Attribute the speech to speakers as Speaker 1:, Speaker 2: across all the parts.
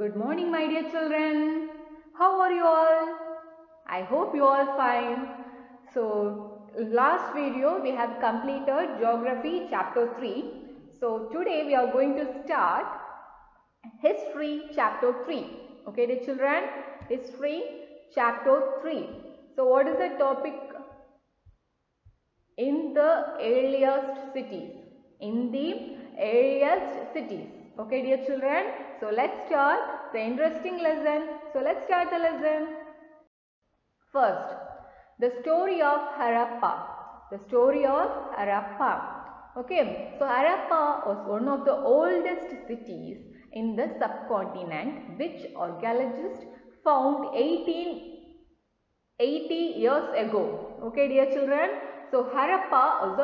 Speaker 1: Good morning, my dear children. How are you all? I hope you all fine. So, last video we have completed Geography chapter 3. So, today we are going to start History chapter 3. Okay, dear children? History chapter 3. So, what is the topic? In the earliest cities. In the earliest cities. Okay, dear children. So, let's start the interesting lesson. So, let's start the lesson. First, the story of Harappa. The story of Harappa. Okay, so Harappa was one of the oldest cities in the subcontinent which archaeologists found 80 years ago. Okay, dear children. So, Harappa was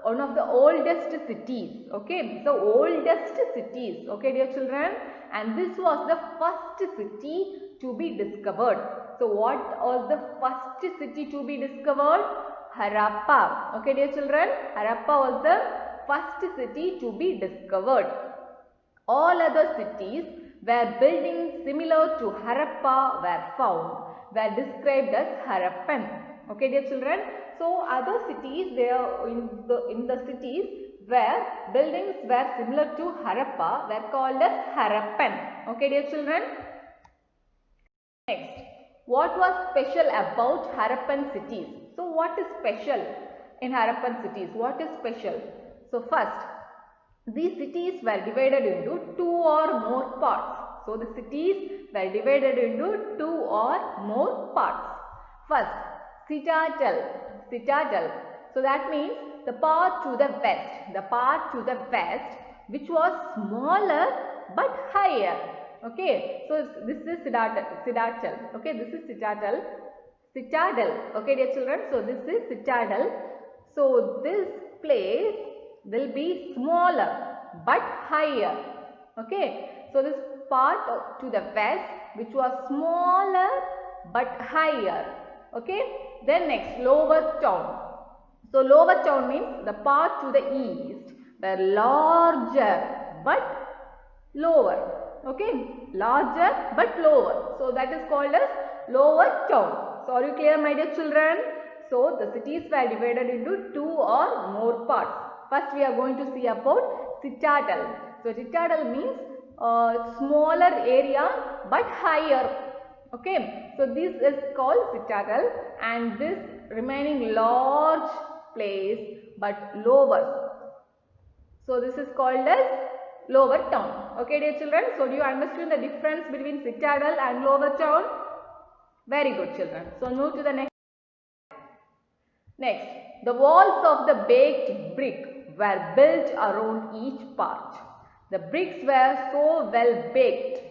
Speaker 1: one of the oldest cities. Okay, so oldest cities. Okay, dear children. And this was the first city to be discovered. So, what was the first city to be discovered? Harappa. Okay, dear children. Harappa was the first city to be discovered. All other cities where buildings similar to Harappa were found were described as Harappan. Okay, dear children. So, other cities, they are in the cities where buildings were similar to Harappa were called as Harappan. Okay, dear children. Next, what was special about Harappan cities? So, what is special in Harappan cities? What is special? So, first, these cities were divided into two or more parts. So, the cities were divided into two or more parts. First, citadel. Citadel. So, that means the part to the west. The part to the west which was smaller but higher. Okay. So, this is citadel. Okay. This is citadel. Citadel. Okay, dear children. So, this is citadel. So, this place will be smaller but higher. Okay. So, this part to the west which was smaller but higher. Okay. Then next, lower town. So, lower town means the part to the east were larger but lower. Okay. Larger but lower. So, that is called as lower town. So, are you clear, my dear children? So, the cities were divided into two or more parts. First, we are going to see about citadel. So, citadel means smaller area but higher. Okay. So, this is called citadel, and this remaining large place but lower. So, this is called as lower town. Okay, dear children. So, do you understand the difference between citadel and lower town? Very good, children. So, move to the next. Next, the walls of the baked brick were built around each part. The bricks were so well baked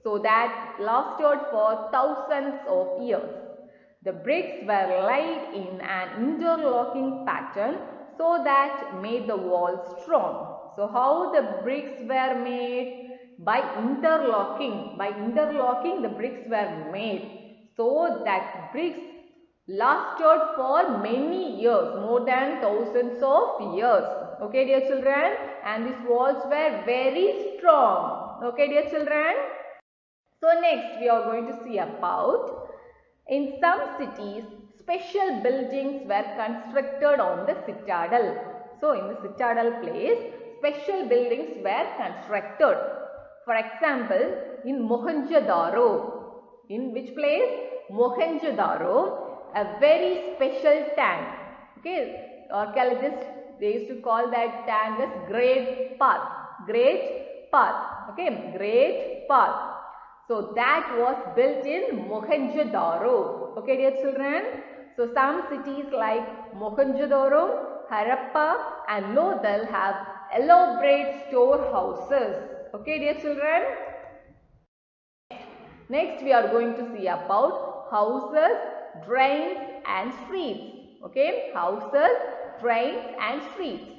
Speaker 1: so that lasted for thousands of years. The bricks were laid in an interlocking pattern so that made the walls strong. So, how the bricks were made? By interlocking. By interlocking, the bricks were made so that bricks lasted for many years, more than thousands of years. Okay, dear children, and these walls were very strong. Okay, dear children. So, next we are going to see about, in some cities, special buildings were constructed on the citadel. So, in the citadel place, special buildings were constructed. For example, in Mohenjo-daro. In which place? Mohenjo-daro. A very special tank. Okay, archaeologists, they used to call that tank as Great Path. Great Path. Okay, Great Path. So, that was built in Mohenjo-daro. Okay, dear children. So, some cities like Mohenjo-daro, Harappa and Lodhal have elaborate storehouses. Okay, dear children. Next, we are going to see about houses, drains and streets. Okay, houses, drains and streets.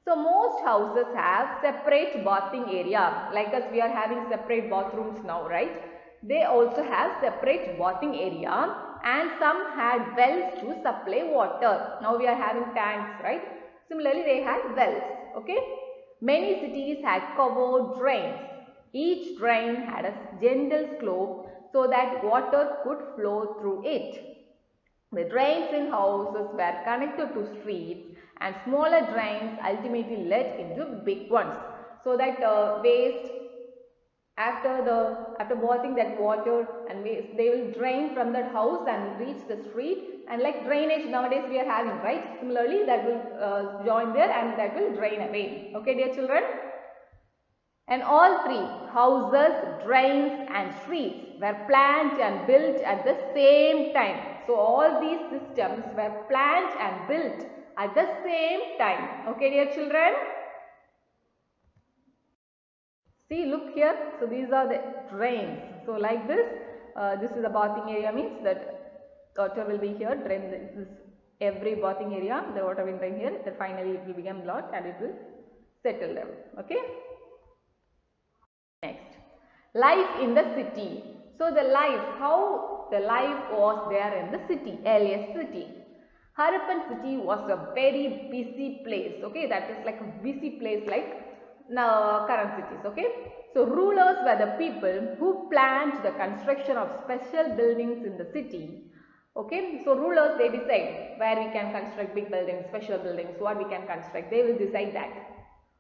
Speaker 1: So, most houses have separate bathing area. Like us, we are having separate bathrooms now, right? They also have separate bathing area, and some had wells to supply water. Now, we are having tanks, right? Similarly, they had wells. Okay. Many cities had covered drains. Each drain had a gentle slope so that water could flow through it. The drains in houses were connected to streets, and smaller drains ultimately led into big ones. So that waste, after boiling that water and waste, they will drain from that house and reach the street, and like drainage nowadays we are having, right? Similarly, that will join there and that will drain away. Okay, dear children? And all three, houses, drains and streets, were planned and built at the same time. So all these systems were planned and built at the same time. Okay, dear children? See, look here. So these are the drains. So like this, this is the bathing area, means that water will be here. Drain this every bathing area. The water will drain here. Then finally it will become lot and it will settle down. Okay. Next, life in the city. So the life, how the life was there in the city, earliest city. Harappan city was a very busy place. Okay, that is like a busy place like now current cities. Okay, so rulers were the people who planned the construction of special buildings in the city. Okay, so rulers, they decide where we can construct big buildings, special buildings, what we can construct. They will decide that.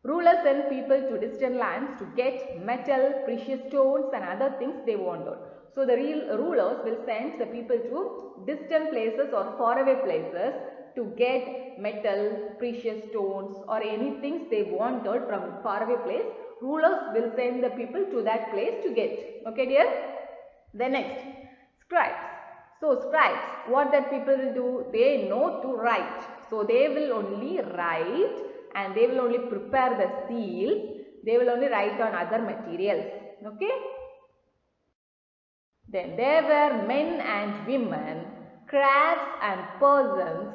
Speaker 1: Rulers send people to distant lands to get metal, precious stones and other things they wanted. So the rulers will send the people to distant places or faraway places to get metal, precious stones or any things they wanted from faraway place. Rulers will send the people to that place to get. Okay, dear? Then next, scribes. So scribes, what that people will do? They know to write. So they will only write and they will only prepare the seals. They will only write on other materials. Okay. Then there were men and women, crafts and persons,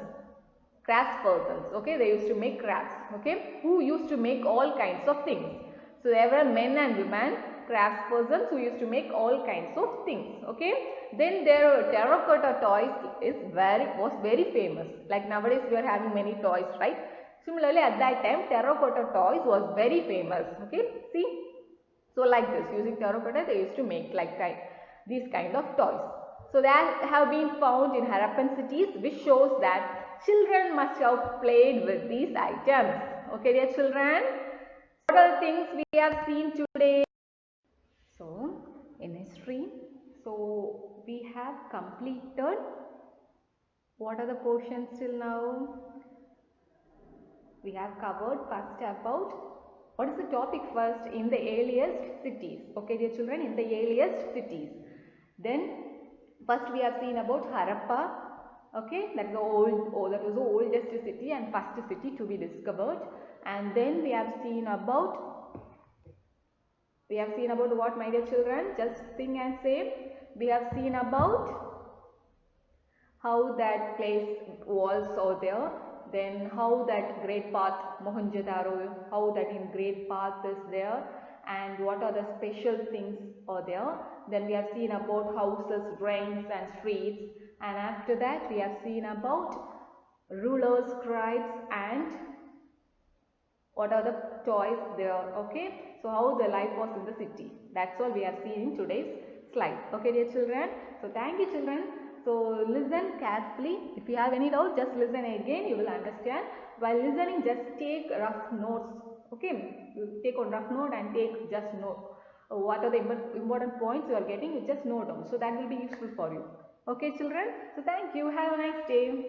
Speaker 1: craftspersons. Okay, they used to make crafts. Okay, who used to make all kinds of things. So there were men and women, craftspersons who used to make all kinds of things. Okay, then their terracotta toys was very famous. Like nowadays we are having many toys, right? Similarly, at that time terracotta toys was very famous. Okay, see. So like this, using terracotta they used to make like these kind of toys. So that have been found in Harappan cities, which shows that children must have played with these items. Okay, dear children. What are the things we have seen today? So in history, so we have completed. What are the portions till now? We have covered first about what is the topic first, in the earliest cities. Okay, dear children, in the earliest cities. Then first we have seen about Harappa. Okay, that is the oldest city and first city to be discovered. And then we have seen about what, my dear children? Just think and say. We have seen about how that place was over there. Then how that great path Mohenjo-daro, how that in great path is there and what are the special things are there. Then we have seen about houses, drains and streets, and after that we have seen about rulers, scribes and what are the toys there. Okay, so how the life was in the city. That's all we have seen in today's slide. Okay, dear children. So thank you, children. So listen carefully. If you have any doubt, just listen again. You will understand. While listening, just take rough notes. Okay, you take on rough note and take just note. What are the important points you are getting? You just note down. So that will be useful for you. Okay, children. So thank you. Have a nice day.